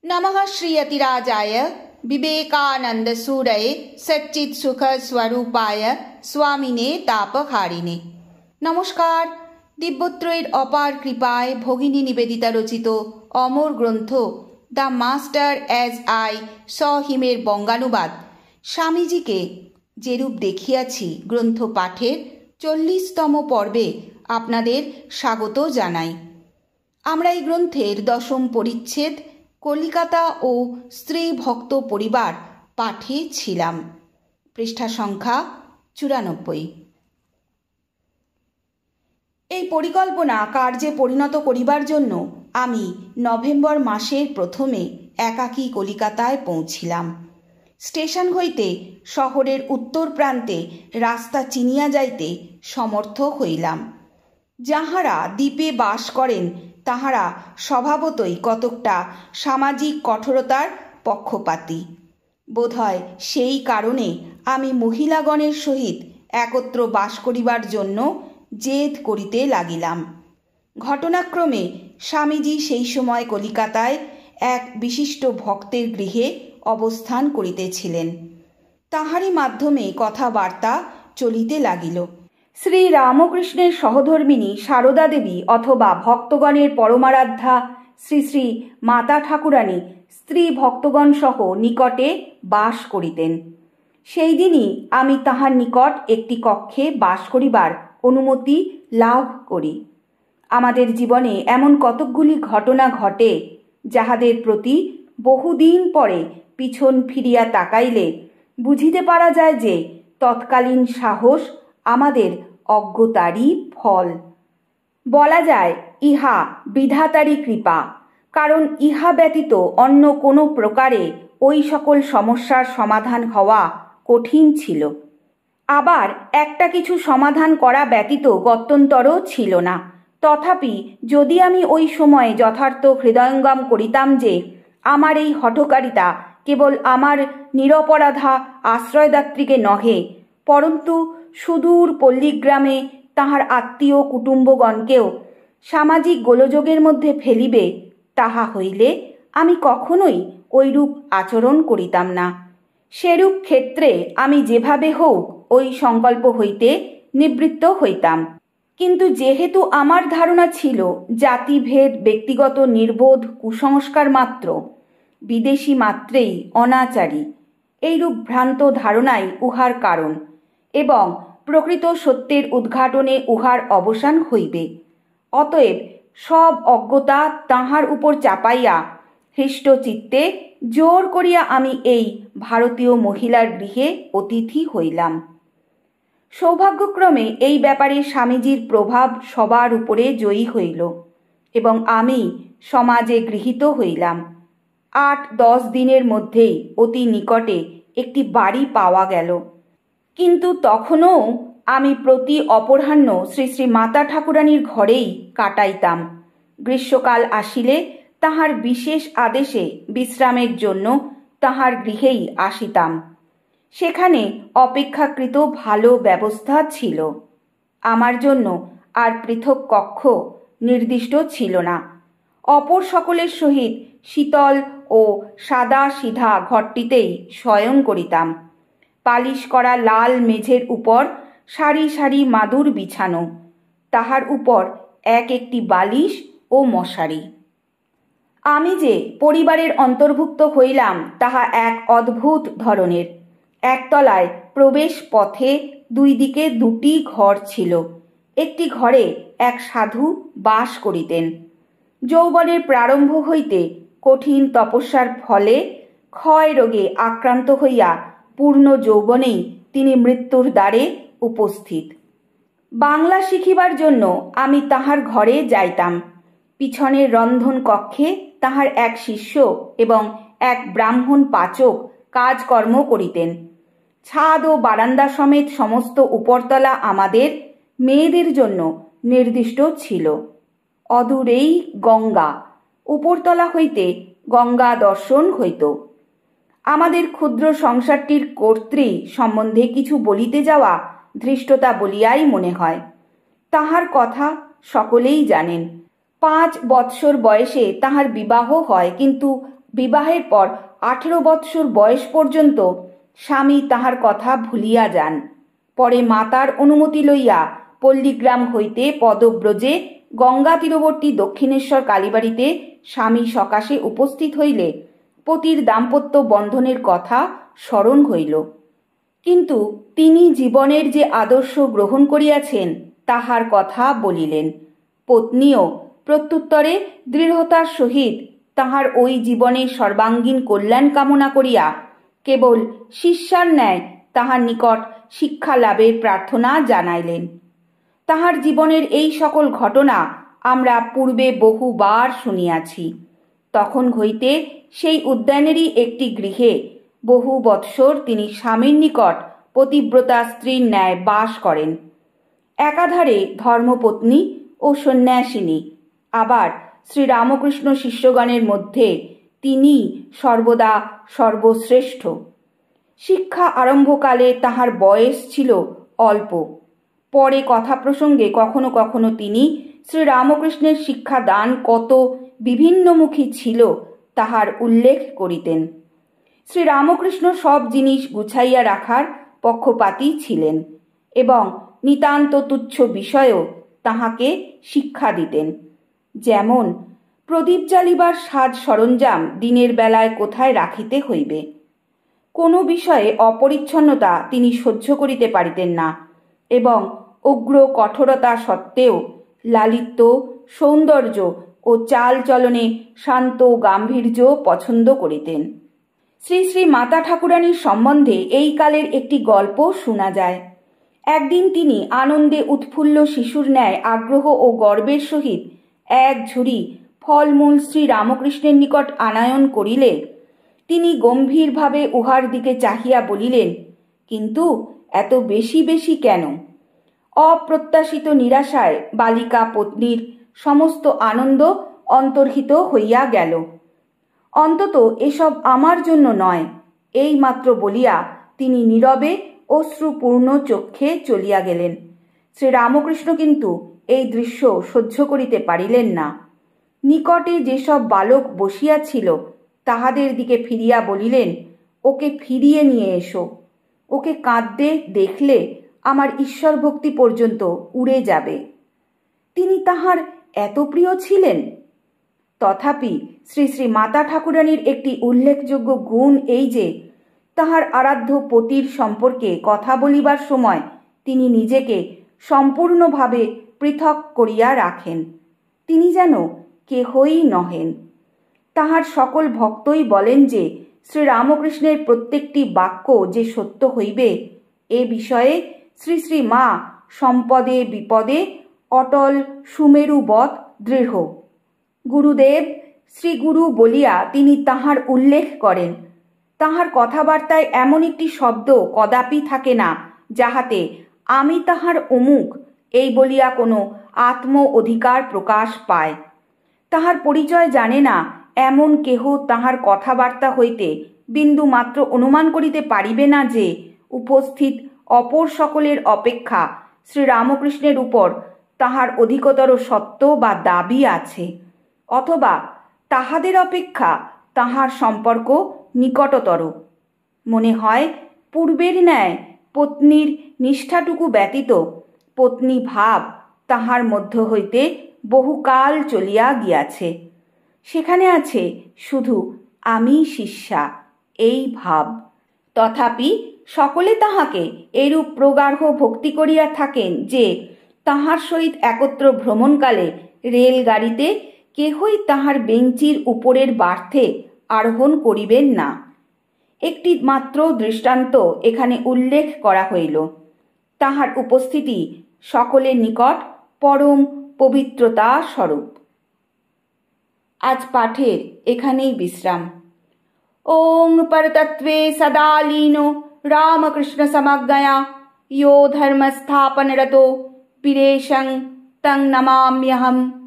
नमः श्रीयतिराजाय विवेकानन्दसूरये सच्चित्सुखस्वरूपाय स्वामिने तापहारिणे। নমস্কার। দিব্যত্রয়ের অপার কৃপায় ভগিনী নিবেদিতা রচিত অমর গ্রন্থ the master as I saw হিমের বঙ্গানুবাদ স্বামীজিকে যেরূপ দেখিয়াছি গ্রন্থ পাঠের 40তম পর্বে আপনাদের স্বাগত জানাই। আমরা এই গ্রন্থের 10ম পরিচ্ছেদ কলিকাতা ও স্ত্রী ভক্ত পরিবার পাঠে ছিলাম। পৃষ্ঠা সংখ্যা 94। এই পরিকল্পনা কার্যে পরিণত করিবার জন্য আমি নভেম্বর মাসের প্রথমে একাকী কলিকাতায় পৌঁছিলাম। স্টেশন হইতে শহরের উত্তর প্রান্তে রাস্তা চিনিয়া যাইতে সমর্থ হইলাম। যাহারা দ্বীপে বাস করেন তাহারা স্বভাবতই কতকটা সামাজিক কঠোরতার পক্ষপাতী। বোধহয় সেই কারণে আমি মহিলাগণের সহিত একত্র বাস করিবার জন্য জেদ করিতে লাগিলাম। ঘটনাক্রমে স্বামীজি সেই সময় কলিকাতায় এক বিশিষ্ট ভক্তের গৃহে অবস্থান করিতেছিলেন। তাহারই মাধ্যমে কথাবার্তা চলিতে লাগিল। শ্রী রামকৃষ্ণের সহধর্মিণী সারদা দেবী অথবা ভক্তগণের পরমারাধ্যা শ্রী শ্রী মাতা ঠাকুরানী স্ত্রী ভক্তগণ সহ নিকটে বাস করিতেন। সেই দিনই আমি তাহার নিকট একটি কক্ষে বাস করিবার অনুমতি লাভ করি। আমাদের জীবনে এমন কতকগুলি ঘটনা ঘটে যাহাদের প্রতি বহুদিন পরে পিছন ফিরিয়া তাকাইলে বুঝিতে পারা যায় যে তৎকালীন সাহস আমাদের অজ্ঞতারই ফল। বলা যায় ইহা বিধাতারই কৃপা, কারণ ইহা ব্যতীত অন্য কোনো প্রকারে ওই সকল সমস্যার সমাধান হওয়া কঠিন ছিল। আবার একটা কিছু সমাধান করা ব্যতীত গত্যন্তরও ছিল না। তথাপি যদি আমি ওই সময়ে যথার্থ হৃদয়ঙ্গম করিতাম যে আমার এই হঠকারিতা কেবল আমার নিরপরাধা আশ্রয়দাত্রীকে নহে, পরন্তু সুদূর পল্লীগ্রামে তাহার আত্মীয় কুটুম্বগণকেও সামাজিক গোলযোগের মধ্যে ফেলিবে, তাহা হইলে আমি কখনোই ঐরূপ আচরণ করিতাম না। সেরূপ ক্ষেত্রে আমি যেভাবে হোক ওই সংকল্প হইতে নিবৃত্ত হইতাম। কিন্তু যেহেতু আমার ধারণা ছিল জাতিভেদ ব্যক্তিগত নির্বোধ কুসংস্কার মাত্র, বিদেশী মাত্রেই অনাচারী, এইরূপ ভ্রান্ত ধারণাই উহার কারণ এবং প্রকৃত সত্যের উদ্ঘাটনে উহার অবসান হইবে। অতএব সব অজ্ঞতা তাহার উপর চাপাইয়া হৃষ্টচিত্তে জোর করিয়া আমি এই ভারতীয় মহিলার গৃহে অতিথি হইলাম। সৌভাগ্যক্রমে এই ব্যাপারে স্বামীজির প্রভাব সবার উপরে জয়ী হইল এবং আমি সমাজে গৃহীত হইলাম। 8-10 দিনের মধ্যেই অতি নিকটে একটি বাড়ি পাওয়া গেল। কিন্তু তখনও আমি প্রতি অপরাহ্ন শ্রী শ্রী মাতা ঠাকুরানীর ঘরেই কাটাইতাম। গ্রীষ্মকাল আসিলে তাহার বিশেষ আদেশে বিশ্রামের জন্য তাহার গৃহেই আসিতাম। সেখানে অপেক্ষাকৃত ভালো ব্যবস্থা ছিল। আমার জন্য আর পৃথক কক্ষ নির্দিষ্ট ছিল না। অপর সকলের সহিত শীতল ও সাদা সিধা ঘরটিতেই শয়ন করিতাম। পালিশ করা লাল মেঝের উপর সারি সারি মাদুর বিছানো, তাহার উপর একটি বালিশ ও মশারি। আমি যে পরিবারের অন্তর্ভুক্ত হইলাম তাহা এক অদ্ভুত ধরনের। একতলায় প্রবেশ পথে 2 দিকে 2টি ঘর ছিল। একটি ঘরে এক সাধু বাস করিতেন। যৌবনের প্রারম্ভ হইতে কঠিন তপস্যার ফলে ক্ষয় রোগে আক্রান্ত হইয়া পূর্ণ যৌবনেই তিনি মৃত্যুর দ্বারে উপস্থিত। বাংলা শিখিবার জন্য আমি তাহার ঘরে যাইতাম। পিছনের রন্ধন কক্ষে তাহার এক শিষ্য এবং এক ব্রাহ্মণ পাচক কাজকর্ম করিতেন। ছাদ ও বারান্দা সমেত সমস্ত উপরতলা আমাদের মেয়েদের জন্য নির্দিষ্ট ছিল। অদূরেই গঙ্গা, উপরতলা হইতে গঙ্গা দর্শন হইত। আমাদের ক্ষুদ্র সংসারটির কর্ত্রী সম্বন্ধে কিছু বলিতে যাওয়া ধৃষ্টতা বলিয়াই মনে হয়। তাহার কথা সকলেই জানেন। 5 বৎসর বয়সে তাহার বিবাহ হয়, কিন্তু বিবাহের পর 18 বৎসর বয়স পর্যন্ত স্বামী তাহার কথা ভুলিয়া যান। পরে মাতার অনুমতি লইয়া পল্লীগ্রাম হইতে পদব্রজে গঙ্গা তীরবর্তী দক্ষিণেশ্বর কালীবাড়িতে স্বামী সকাশে উপস্থিত হইলে পতির দাম্পত্য বন্ধনের কথা স্মরণ হইল। কিন্তু তিনি জীবনের যে আদর্শ গ্রহণ করিয়াছেন তাহার কথা বলিলেন। পত্নীও প্রত্যুত্তরে দৃঢ়তার সহিত তাহার ওই জীবনের সর্বাঙ্গীন কল্যাণ কামনা করিয়া কেবল শিষ্যার ন্যায় তাহার নিকট শিক্ষা লাভের প্রার্থনা জানাইলেন। তাহার জীবনের এই সকল ঘটনা আমরা পূর্বে বহুবার শুনিয়াছি। তখন হইতে সেই উদ্যানেরই একটি গৃহে বহু বৎসর তিনি স্বামীর নিকট পতিব্রতা স্ত্রীর ন্যায় বাস করেন। একাধারে ধর্মপত্নী ও সন্ন্যাসিনী, আবার শ্রীরামকৃষ্ণ শিষ্যগণের মধ্যে তিনি সর্বদা সর্বশ্রেষ্ঠ। শিক্ষা আরম্ভকালে তাহার বয়স ছিল অল্প। পরে কথা প্রসঙ্গে কখনো কখনো তিনি শ্রীরামকৃষ্ণের শিক্ষাদান কত বিভিন্নমুখী ছিল তাহার উল্লেখ করিতেন। শ্রীরামকৃষ্ণ সব জিনিস গুছাইয়া রাখার পক্ষপাতী ছিলেন এবং নিতান্ত তুচ্ছ বিষয়েও তাহাকে শিক্ষা দিতেন। যেমন প্রদীপ জ্বালিবার সাজ সরঞ্জাম দিনের বেলায় কোথায় রাখিতে হইবে। কোনো বিষয়ে অপরিচ্ছন্নতা তিনি সহ্য করিতে পারিতেন না এবং উগ্র কঠোরতা সত্ত্বেও লালিত্য, সৌন্দর্য ও চাল চলনে শান্ত গাম্ভীর্য পছন্দ করিতেন। শ্রী শ্রী মাতা ঠাকুরানীর সম্বন্ধে এই কালের একটি গল্প শোনা যায়। একদিন তিনি আনন্দে উৎফুল্ল শিশুর ন্যায় আগ্রহ ও গর্বের সহিত এক ঝুড়ি ফলমূল শ্রী রামকৃষ্ণের নিকট আনায়ন করিলে তিনি গম্ভীরভাবে উহার দিকে চাহিয়া বলিলেন, কিন্তু এত বেশি বেশি কেন? অপ্রত্যাশিত নিরাশায় বালিকা পত্নীর সমস্ত আনন্দ অন্তর্হিত হইয়া গেল। অন্তত এসব আমার জন্য নয়, এই মাত্র বলিয়া তিনি নীরবে অশ্রুপূর্ণ চক্ষে চলিয়া গেলেন। শ্রীরামকৃষ্ণ কিন্তু এই দৃশ্য সহ্য করিতে পারিলেন না। নিকটে যেসব বালক বসিয়াছিল তাহাদের দিকে ফিরিয়া বলিলেন, ওকে ফিরিয়ে নিয়ে এসো। ওকে কাঁদতে দেখলে আমার ঈশ্বর ভক্তি পর্যন্ত উড়ে যাবে। তিনি তাহার এত প্রিয় ছিলেন। তথাপি শ্রী শ্রী মাতা ঠাকুরানীর একটি উল্লেখযোগ্য গুণ এই যে তাহার আরাধ্য পতির সম্পর্কে কথা বলিবার সময় তিনি নিজেকে সম্পূর্ণভাবে পৃথক করিয়া রাখেন। তিনি যেন কেহই নহেন। তাহার সকল ভক্তই বলেন যে শ্রীরামকৃষ্ণের প্রত্যেকটি বাক্য যে সত্য হইবে এ বিষয়ে শ্রী শ্রী মা সম্পদে বিপদে অটল সুমেরুবৎ দৃঢ়। গুরুদেব শ্রীগুরু বলিয়া তিনি তাহার উল্লেখ করেন। তাহার কথাবার্তায় এমন একটি শব্দ কদাপি থাকে না যাহাতে আমি তাহার অমুক এই বলিয়া কোনো আত্ম অধিকার প্রকাশ পায়। তাহার পরিচয় জানে না এমন কেহ তাহার কথাবার্তা হইতে বিন্দু মাত্র অনুমান করিতে পারিবে না যে উপস্থিত অপর সকলের অপেক্ষা শ্রীরামকৃষ্ণের উপর তাহার অধিকতর সত্য বা দাবি আছে, অথবা তাহাদের অপেক্ষা তাহার সম্পর্ক নিকটতর। মনে হয় পূর্বের ন্যায় পত্নীর নিষ্ঠাটুকু ব্যতীত পত্নী ভাব তাহার মধ্য হইতে বহুকাল চলিয়া গিয়াছে। সেখানে আছে শুধু আমি শিষ্যা এই ভাব। তথাপি সকলে তাহাকে এরূপ প্রগাঢ় ভক্তি করিয়া থাকেন যে তাহার সহিত একত্র ভ্রমণকালে রেলগাড়িতে কেহই তাহার বেঞ্চির উপরের বার্থে আরোহণ করিবেন না। একটি মাত্র দৃষ্টান্ত এখানে উল্লেখ করা হইল। তাহার উপস্থিতি সকলের নিকট পরম পবিত্রতা স্বরূপ। আজ পাঠের এখানেই বিশ্রাম। ওং পরতত্ত্বে সদা লীনো রামকৃষ্ণ সমজ্ঞয়া यो धर्मस्थापनरतो वीरेशं तं नमाम्यहम्।